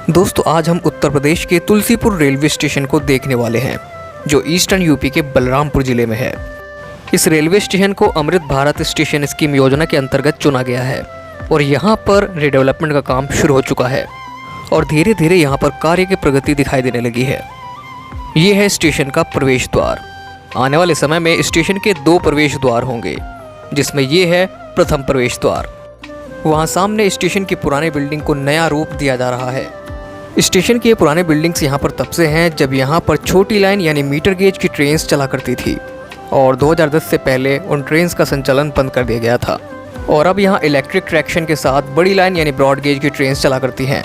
दोस्तों आज हम उत्तर प्रदेश के तुलसीपुर रेलवे स्टेशन को देखने वाले हैं जो ईस्टर्न यूपी के बलरामपुर जिले में है। इस रेलवे स्टेशन को अमृत भारत स्टेशन स्कीम योजना के अंतर्गत चुना गया है और यहाँ पर रीडेवलपमेंट का काम शुरू हो चुका है और धीरे धीरे यहाँ पर कार्य की प्रगति दिखाई देने लगी है। ये है स्टेशन का प्रवेश द्वार। आने वाले समय में स्टेशन के 2 प्रवेश द्वार होंगे, जिसमें ये है प्रथम प्रवेश द्वार। वहाँ सामने स्टेशन की पुरानी बिल्डिंग को नया रूप दिया जा रहा है। स्टेशन की ये पुराने बिल्डिंग्स यहाँ पर तब से हैं जब यहाँ पर छोटी लाइन यानी मीटर गेज की ट्रेन्स चला करती थी और 2010 से पहले उन ट्रेन्स का संचालन बंद कर दिया गया था और अब यहाँ इलेक्ट्रिक ट्रैक्शन के साथ बड़ी लाइन यानी ब्रॉड गेज की ट्रेन्स चला करती हैं।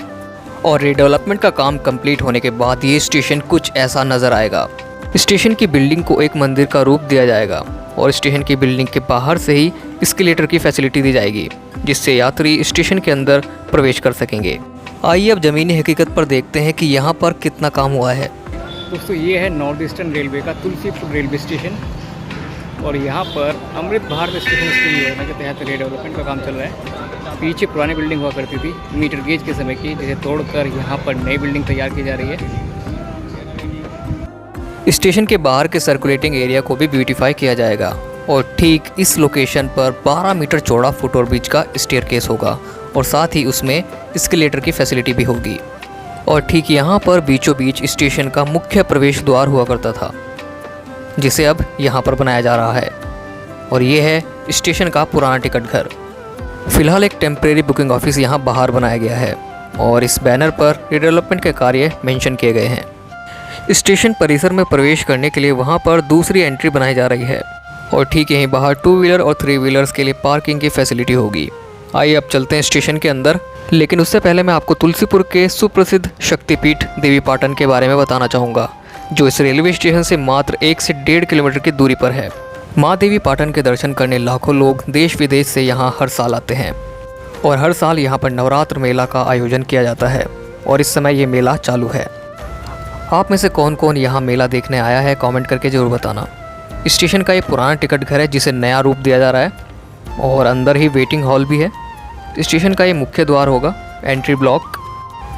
और रीडेवलपमेंट का काम कंप्लीट होने के बाद ये स्टेशन कुछ ऐसा नज़र आएगा। स्टेशन की बिल्डिंग को एक मंदिर का रूप दिया जाएगा और स्टेशन की बिल्डिंग के बाहर से ही एस्केलेटर की फैसिलिटी दी जाएगी, जिससे यात्री स्टेशन के अंदर प्रवेश कर सकेंगे। आइए अब ज़मीनी हकीकत पर देखते हैं कि यहाँ पर कितना काम हुआ है। दोस्तों ये है नॉर्थ ईस्टर्न रेलवे का तुलसीपुर रेलवे स्टेशन और यहाँ पर अमृत भारत स्टेशन स्कीम योजना के तहत रीडेवलपमेंट का काम चल रहा है। पीछे पुरानी बिल्डिंग हुआ करती थी मीटर गेज के समय की, जिसे तोड़कर यहाँ पर नई बिल्डिंग तैयार की जा रही है। स्टेशन के बाहर के सर्कुलेटिंग एरिया को भी ब्यूटीफाई किया जाएगा और ठीक इस लोकेशन पर 12 मीटर चौड़ा फुट ओवर ब्रिज का स्टेयरकेस होगा और साथ ही उसमें एस्केलेटर की फैसिलिटी भी होगी। और ठीक यहाँ पर बीचों बीच स्टेशन का मुख्य प्रवेश द्वार हुआ करता था, जिसे अब यहाँ पर बनाया जा रहा है। और ये है स्टेशन का पुराना टिकट घर। फिलहाल एक टेम्परेरी बुकिंग ऑफिस यहाँ बाहर बनाया गया है और इस बैनर पर रीडेवलपमेंट के कार्य मेंशन किए गए हैं। स्टेशन परिसर में प्रवेश करने के लिए वहाँ पर दूसरी एंट्री बनाई जा रही है और ठीक यहीं बाहर 2 व्हीलर और 3 व्हीलर्स के लिए पार्किंग की फैसिलिटी होगी। आइए अब चलते हैं स्टेशन के अंदर, लेकिन उससे पहले मैं आपको तुलसीपुर के सुप्रसिद्ध शक्तिपीठ देवीपाटन के बारे में बताना चाहूँगा, जो इस रेलवे स्टेशन से मात्र 1 से 1.5 किलोमीटर की दूरी पर है। माँ देवीपाटन के दर्शन करने लाखों लोग देश विदेश से यहाँ हर साल आते हैं और हर साल यहाँ पर नवरात्र मेला का आयोजन किया जाता है और इस समय ये मेला चालू है। आप में से कौन कौन यहाँ मेला देखने आया है, कमेंट करके ज़रूर बताना। स्टेशन का ये पुराना टिकट घर है जिसे नया रूप दिया जा रहा है और अंदर ही वेटिंग हॉल भी है। स्टेशन का ये मुख्य द्वार होगा, एंट्री ब्लॉक।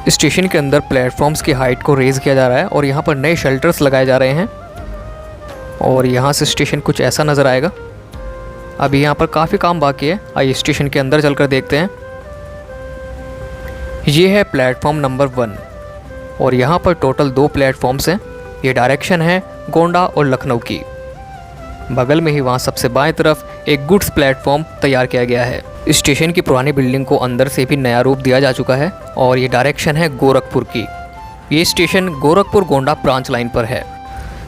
स्टेशन के अंदर प्लेटफॉर्म्स की हाइट को रेज़ किया जा रहा है और यहाँ पर नए शेल्टर्स लगाए जा रहे हैं और यहाँ से स्टेशन कुछ ऐसा नज़र आएगा। अभी यहाँ पर काफ़ी काम बाकी है। आइए स्टेशन के अंदर चलकर देखते हैं। ये है प्लेटफॉर्म नंबर 1 और यहाँ पर टोटल 2 प्लेटफॉर्म्स हैं। ये डायरेक्शन है गोंडा और लखनऊ की। बगल में ही वहाँ सबसे बाएं तरफ एक गुड्स प्लेटफॉर्म तैयार किया गया है। स्टेशन की पुरानी बिल्डिंग को अंदर से भी नया रूप दिया जा चुका है और ये डायरेक्शन है गोरखपुर की। ये station Gorakhpur Gonda branch line पर है।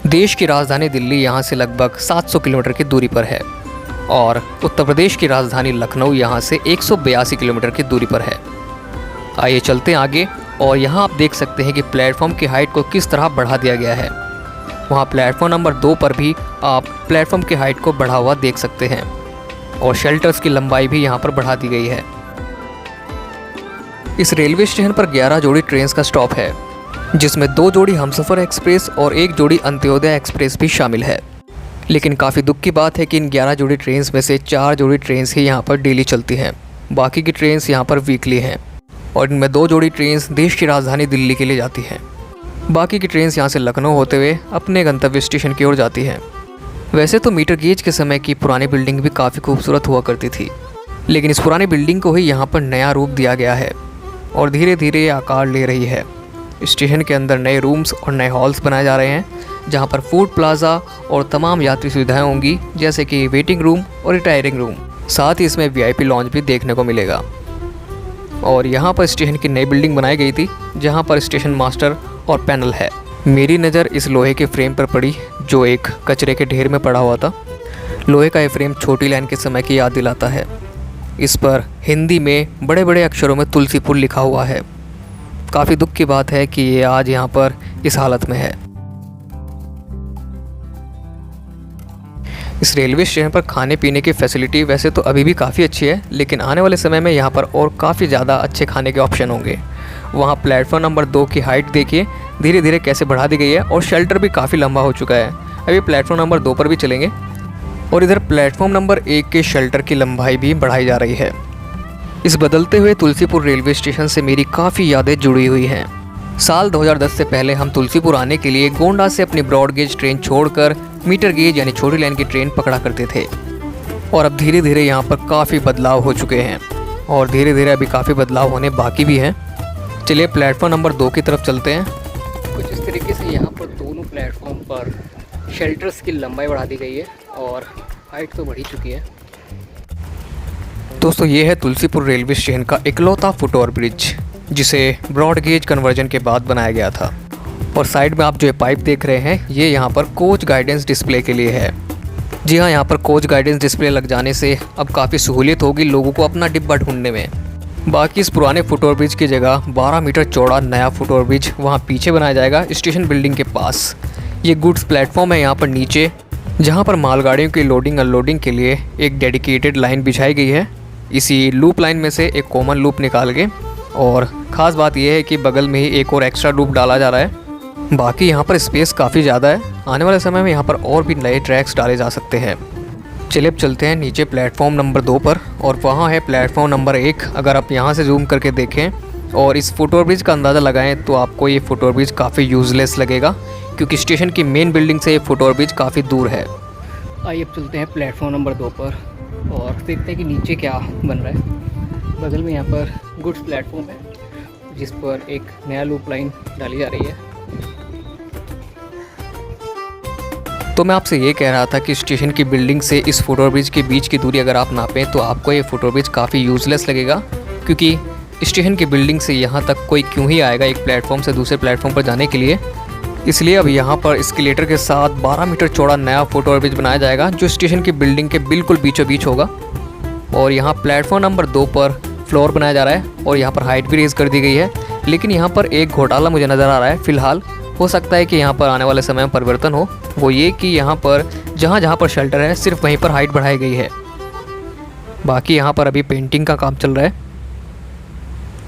देश की राजधानी दिल्ली यहाँ से लगभग 700 किलोमीटर की दूरी पर है और उत्तर प्रदेश की राजधानी लखनऊ यहाँ से 182 किलोमीटर की दूरी पर है। आइए चलते हैं आगे और यहाँ आप देख सकते हैं कि प्लेटफॉर्म की हाइट को किस तरह बढ़ा दिया गया है। वहाँ प्लेटफॉर्म नंबर 2 पर भी आप प्लेटफॉर्म की हाइट को बढ़ा हुआ देख सकते हैं और शेल्टर्स की लंबाई भी यहाँ पर बढ़ा दी गई है। इस रेलवे स्टेशन पर 11 जोड़ी ट्रेन्स का स्टॉप है, जिसमें 2 जोड़ी हमसफ़र एक्सप्रेस और 1 जोड़ी अंत्योदय एक्सप्रेस भी शामिल है। लेकिन काफ़ी दुख की बात है कि इन 11 जोड़ी ट्रेन्स में से 4 जोड़ी ट्रेन्स ही यहाँ पर डेली चलती हैं। बाकी की ट्रेन्स यहाँ पर वीकली हैं और इनमें 2 जोड़ी ट्रेन्स देश की राजधानी दिल्ली के लिए जाती हैं। बाकी की ट्रेन्स यहाँ से लखनऊ होते हुए अपने गंतव्य स्टेशन की ओर जाती हैं। वैसे तो मीटर गेज के समय की पुरानी बिल्डिंग भी काफ़ी खूबसूरत हुआ करती थी, लेकिन इस पुरानी बिल्डिंग को ही यहाँ पर नया रूप दिया गया है और धीरे धीरे ये आकार ले रही है। स्टेशन के अंदर नए रूम्स और नए हॉल्स बनाए जा रहे हैं, जहाँ पर फूड प्लाजा और तमाम यात्री सुविधाएँ होंगी, जैसे कि वेटिंग रूम और रिटायरिंग रूम। साथ ही इसमें VIP लॉन्च भी देखने को मिलेगा। और यहाँ पर स्टेशन की नई बिल्डिंग बनाई गई थी, जहाँ पर स्टेशन मास्टर और पैनल है। मेरी नज़र इस लोहे के फ्रेम पर पड़ी जो एक कचरे के ढेर में पड़ा हुआ था। लोहे का ये फ्रेम छोटी लाइन के समय की याद दिलाता है। इस पर हिंदी में बड़े बड़े अक्षरों में तुलसीपुर लिखा हुआ है। काफ़ी दुख की बात है कि ये आज यहाँ पर इस हालत में है। इस रेलवे स्टेशन पर खाने पीने की फैसिलिटी वैसे तो अभी भी काफ़ी अच्छी है, लेकिन आने वाले समय में यहाँ पर और काफ़ी ज़्यादा अच्छे खाने के ऑप्शन होंगे। वहाँ प्लेटफॉर्म नंबर 2 की हाइट देखिए धीरे धीरे कैसे बढ़ा दी गई है और शेल्टर भी काफ़ी लंबा हो चुका है। अभी प्लेटफॉर्म नंबर 2 पर भी चलेंगे और इधर प्लेटफॉर्म नंबर 1 के शेल्टर की लंबाई भी बढ़ाई जा रही है। इस बदलते हुए तुलसीपुर रेलवे स्टेशन से मेरी काफ़ी यादें जुड़ी हुई हैं। साल 2010 से पहले हम तुलसीपुर आने के लिए गोंडा से अपनी ब्रॉड गेज ट्रेन छोड़कर मीटर गेज यानी छोटी लाइन की ट्रेन पकड़ा करते थे। और अब धीरे धीरे यहाँ पर काफ़ी बदलाव हो चुके हैं और धीरे धीरे अभी काफ़ी बदलाव होने बाकी भी हैं। चलिए प्लेटफॉर्म नंबर 2 की तरफ चलते हैं। कुछ इस तरीके से यहाँ पर दोनों प्लेटफॉर्म पर शेल्टर्स की लंबाई बढ़ा दी गई है और हाइट तो बढ़ी चुकी है। दोस्तों ये है तुलसीपुर रेलवे स्टेशन का इकलौता फुट ओवर ब्रिज, जिसे ब्रॉड गेज कन्वर्जन के बाद बनाया गया था। और साइड में आप जो पाइप देख रहे हैं ये यहाँ पर कोच गाइडेंस डिस्प्ले के लिए है। जी हाँ, यहाँ पर कोच गाइडेंस डिस्प्ले लग जाने से अब काफ़ी सहूलियत होगी लोगों को अपना डिब्बा ढूंढने में। बाकी इस पुराने फुट ओवर ब्रिज की जगह 12 मीटर चौड़ा नया फुट ओवर ब्रिज वहाँ पीछे बनाया जाएगा स्टेशन बिल्डिंग के पास। ये गुड्स प्लेटफॉर्म है यहाँ पर नीचे, जहाँ पर मालगाड़ियों की लोडिंग अनलोडिंग के लिए एक डेडिकेटेड लाइन बिछाई गई है। इसी लूप लाइन में से एक कॉमन लूप निकाल के, और ख़ास बात यह है कि बगल में ही एक और एक्स्ट्रा लूप डाला जा रहा है। बाकी यहाँ पर स्पेस काफ़ी ज़्यादा है। आने वाले समय में यहाँ पर और भी नए ट्रैक्स डाले जा सकते हैं। चलिए अब चलते हैं नीचे प्लेटफॉर्म नंबर 2 पर, और वहाँ है प्लेटफॉर्म नंबर 1। अगर आप यहाँ से जूम करके देखें और इस फुट ओवर ब्रिज का अंदाज़ा लगाएं तो आपको ये फुट ओवर ब्रिज काफ़ी यूज़लेस लगेगा, क्योंकि स्टेशन की मेन बिल्डिंग से ये फुट ओवर ब्रिज काफ़ी दूर है। आइए अब चलते हैं प्लेटफॉर्म नंबर 2 पर और देखते हैं कि नीचे क्या बन रहा है। बगल में यहाँ पर गुड्स प्लेटफॉर्म है जिस पर एक नया लूप लाइन डाली जा रही है। तो मैं आपसे ये कह रहा था कि स्टेशन की बिल्डिंग से इस फुट ओवर ब्रिज के बीच की दूरी अगर आप नापें तो आपको ये फुट ओवर ब्रिज काफ़ी यूज़लेस लगेगा, क्योंकि स्टेशन की बिल्डिंग से यहाँ तक कोई क्यों ही आएगा एक प्लेटफॉर्म से दूसरे प्लेटफॉर्म पर जाने के लिए। इसलिए अब यहाँ पर एस्केलेटर के साथ 12 मीटर चौड़ा नया फुट ओवर ब्रिज बनाया जाएगा जो स्टेशन की बिल्डिंग के बिल्कुल बीचों बीच होगा। और यहाँ प्लेटफॉर्म नंबर 2 पर फ्लोर बनाया जा रहा है और यहाँ पर हाइट भी रेज कर दी गई है। लेकिन यहाँ पर एक घोटाला मुझे नज़र आ रहा है फ़िलहाल। हो सकता है कि यहाँ पर आने वाले समय में परिवर्तन हो, वो ये कि यहाँ पर जहाँ जहाँ पर शेल्टर है सिर्फ वहीं पर हाइट बढ़ाई गई है। बाकी यहाँ पर अभी पेंटिंग का काम चल रहा है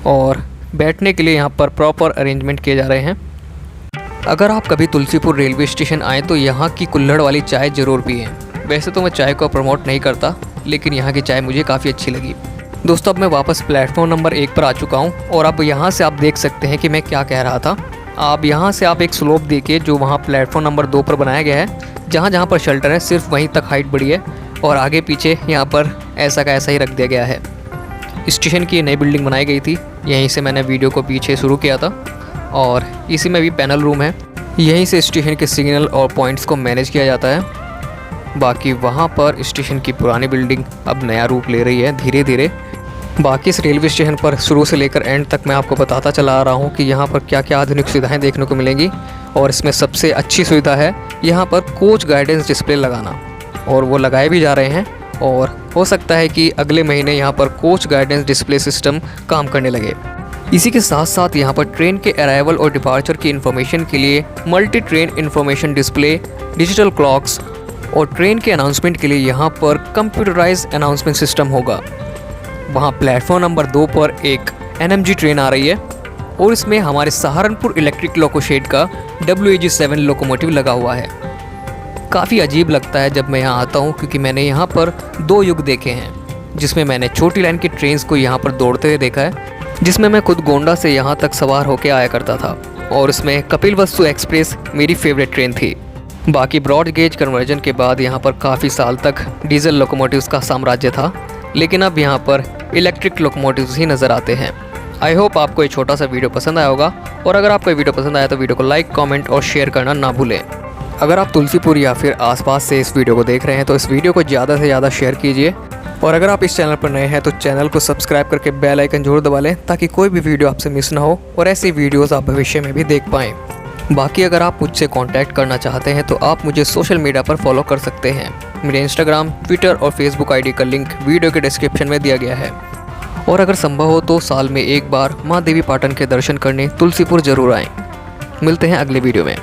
और बैठने के लिए यहाँ पर प्रॉपर अरेंजमेंट किए जा रहे हैं। अगर आप कभी तुलसीपुर रेलवे स्टेशन आएँ तो यहाँ की कुल्हड़ वाली चाय ज़रूर पिएं। वैसे तो मैं चाय को प्रमोट नहीं करता, लेकिन यहाँ की चाय मुझे काफ़ी अच्छी लगी। दोस्तों अब मैं वापस प्लेटफॉर्म नंबर 1 पर आ चुका हूँ और अब यहाँ से आप देख सकते हैं कि मैं क्या कह रहा था। आप यहाँ से आप एक स्लोप देखिए जो वहाँ प्लेटफॉर्म नंबर 2 पर बनाया गया है। जहाँ जहाँ पर शेल्टर है सिर्फ वहीं तक हाइट बढ़ी है और आगे पीछे यहाँ पर ऐसा का ऐसा ही रख दिया गया है। स्टेशन की नई बिल्डिंग बनाई गई थी, यहीं से मैंने वीडियो को पीछे शुरू किया था और इसी में भी पैनल रूम है। यहीं से स्टेशन के सिग्नल और पॉइंट्स को मैनेज किया जाता है। बाकी वहाँ पर स्टेशन की पुरानी बिल्डिंग अब नया रूप ले रही है धीरे धीरे। बाकी इस रेलवे स्टेशन पर शुरू से लेकर एंड तक मैं आपको बताता चला आ रहा हूँ कि यहाँ पर क्या क्या आधुनिक सुविधाएं देखने को मिलेंगी। और इसमें सबसे अच्छी सुविधा है यहाँ पर कोच गाइडेंस डिस्प्ले लगाना, और वो लगाए भी जा रहे हैं। और हो सकता है कि अगले महीने यहाँ पर कोच गाइडेंस डिस्प्ले सिस्टम काम करने लगे। इसी के साथ साथ यहाँ पर ट्रेन के अराइवल और डिपार्चर की इन्फॉर्मेशन के लिए multi train information display, digital clocks और ट्रेन के अनाउंसमेंट के लिए यहाँ पर कंप्यूटराइज्ड अनाउंसमेंट सिस्टम होगा। वहाँ प्लेटफॉर्म नंबर 2 पर एक NMG ट्रेन आ रही है और इसमें हमारे सहारनपुर इलेक्ट्रिक लोकोशेड का WAG7 लोकोमोटिव लगा हुआ है। काफ़ी अजीब लगता है जब मैं यहाँ आता हूँ, क्योंकि मैंने यहाँ पर 2 युग देखे हैं, जिसमें मैंने छोटी लाइन की ट्रेन्स को यहाँ पर दौड़ते हुए देखा है, जिसमें मैं खुद गोंडा से यहाँ तक सवार होकर आया करता था और उसमें कपिलवस्तु एक्सप्रेस मेरी फेवरेट ट्रेन थी। बाकी ब्रॉड गेज कन्वर्जन के बाद यहाँ पर काफ़ी साल तक डीजल लोकोमोटिव्स का साम्राज्य था, लेकिन अब यहाँ पर इलेक्ट्रिक लोकोमोटिव्स ही नज़र आते हैं। आई होप आपको ये छोटा सा वीडियो पसंद आया होगा, और अगर आपको ये वीडियो पसंद आया तो वीडियो को लाइक, कमेंट और शेयर करना ना भूलें। अगर आप तुलसीपुर या फिर आसपास से इस वीडियो को देख रहे हैं तो इस वीडियो को ज़्यादा से ज़्यादा शेयर कीजिए, और अगर आप इस चैनल पर नए हैं तो चैनल को सब्सक्राइब करके बेल आइकन जरूर दबा लें, ताकि कोई भी वीडियो आपसे मिस ना हो और ऐसी वीडियोस आप भविष्य में भी देख पाएँ। बाकी अगर आप मुझसे कांटेक्ट करना चाहते हैं तो आप मुझे सोशल मीडिया पर फॉलो कर सकते हैं। मेरे इंस्टाग्राम, ट्विटर और फेसबुक आईडी का लिंक वीडियो के डिस्क्रिप्शन में दिया गया है। और अगर संभव हो तो साल में एक बार माँ देवी पाटन के दर्शन करने तुलसीपुर जरूर आएँ। मिलते हैं अगले वीडियो में।